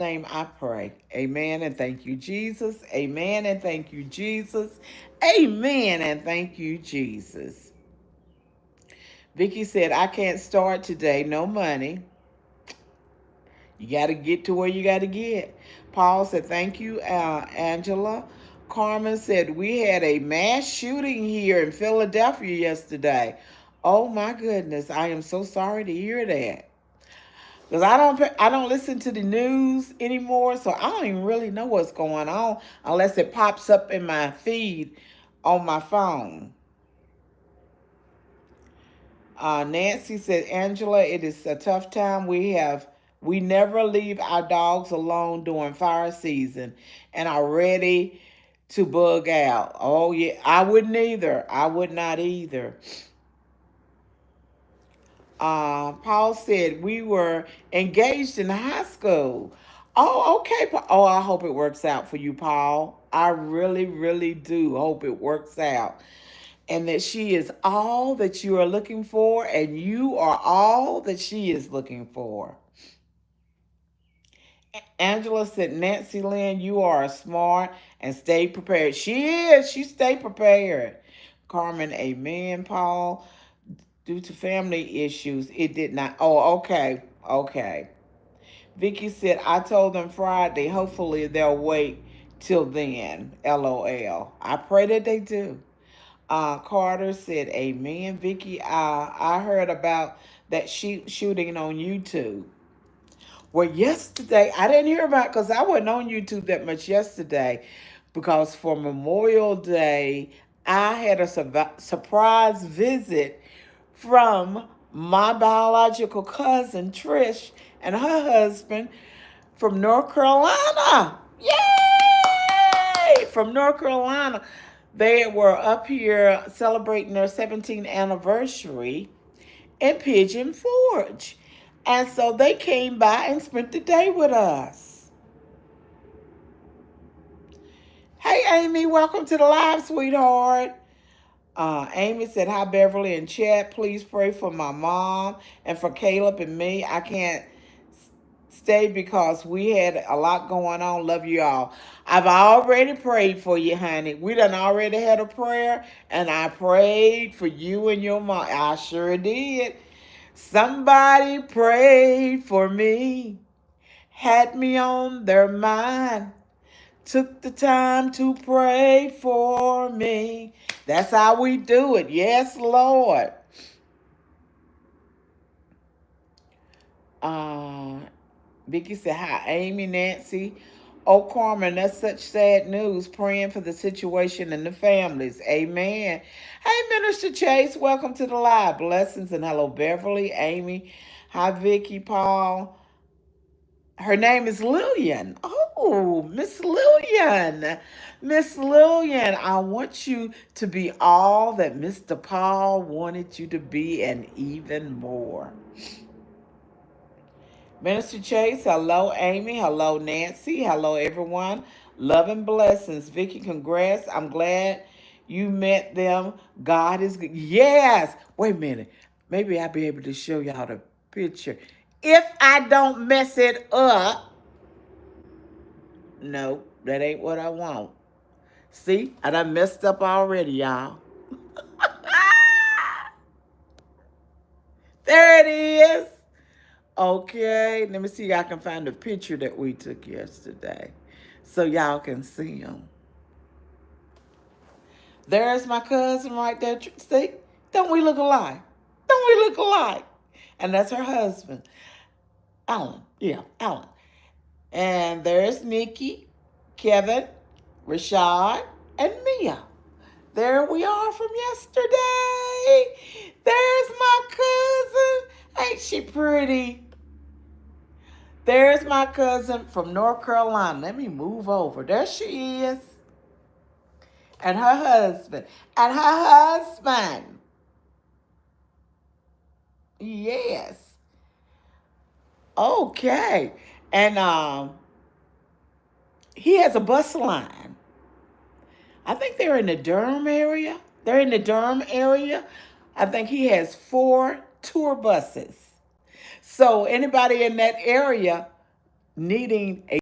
Name I pray. Amen and thank you, Jesus. Amen and thank you, Jesus. Amen and thank you, Jesus. Vicky said, I can't start today. No money. You got to get to where you got to get. Paul said, thank you, Angela. Carmen said, we had a mass shooting here in Philadelphia yesterday. Oh my goodness. I am so sorry to hear that. Because I don't listen to the news anymore, so I don't even really know what's going on unless it pops up in my feed on my phone. Nancy said, Angela, it is a tough time. We never leave our dogs alone during fire season and are ready to bug out. Oh yeah, I wouldn't either. I would not either. Paul said we were engaged in high school. Oh, okay. Oh, I hope it works out for you, Paul. I really, really do hope it works out. And that she is all that you are looking for, and you are all that she is looking for. Angela said, Nancy Lynn, you are smart and stay prepared. She is. She stay prepared. Carmen, amen, Paul. Due to family issues, it did not. Oh, okay. Okay. Vicky said, I told them Friday. Hopefully they'll wait till then. LOL. I pray that they do. Carter said, amen. Vicky, I heard about that shooting on YouTube. Well, yesterday, I didn't hear about it because I wasn't on YouTube that much yesterday because for Memorial Day, I had a surprise visit from my biological cousin, Trish, and her husband from North Carolina. Yay! From North Carolina. They were up here celebrating their 17th anniversary in Pigeon Forge. And so they came by and spent the day with us. Hey, Amy, welcome to the live, sweetheart. Amy said, hi, Beverly and chat. Please pray for my mom and for Caleb and me. I can't stay because we had a lot going on. Love you all. I've already prayed for you, honey. We done already had a prayer, and I prayed for you and your mom. I sure did. Somebody prayed for me, had me on their mind, took the time to pray for me. That's how we do it. Yes, Lord. Uh, Vicky said, hi, Amy, Nancy. Oh, Carmen, that's such sad news. Praying for the situation and the families. Amen. Hey, Minister Chase, welcome to the live. Blessings and hello, Beverly, Amy. Hi, Vicky, Paul. Her name is Lillian. Oh, Miss Lillian. Miss Lillian, I want you to be all that Mr. Paul wanted you to be and even more. Minister Chase, hello, Amy. Hello, Nancy. Hello, everyone. Love and blessings. Vicky, congrats. I'm glad you met them. God is good. Yes. Wait a minute. Maybe I'll be able to show y'all the picture. If I don't mess it up, no, that ain't what I want. See, I done messed up already, y'all. There it is. Okay, let me see if I can find the picture that we took yesterday so y'all can see him. There's my cousin right there. See? Don't we look alike? Don't we look alike? And that's her husband, Alan. Yeah, Alan. And there's Nikki, Kevin, Rashad, and Mia. There we are from yesterday. There's my cousin. Ain't she pretty? There's my cousin from North Carolina. Let me move over. There she is. And her husband. And her husband. Yes. Okay. And he has a bus line. I think they're in the Durham area. They're in the Durham area. I think he has 4 tour buses. So anybody in that area needing a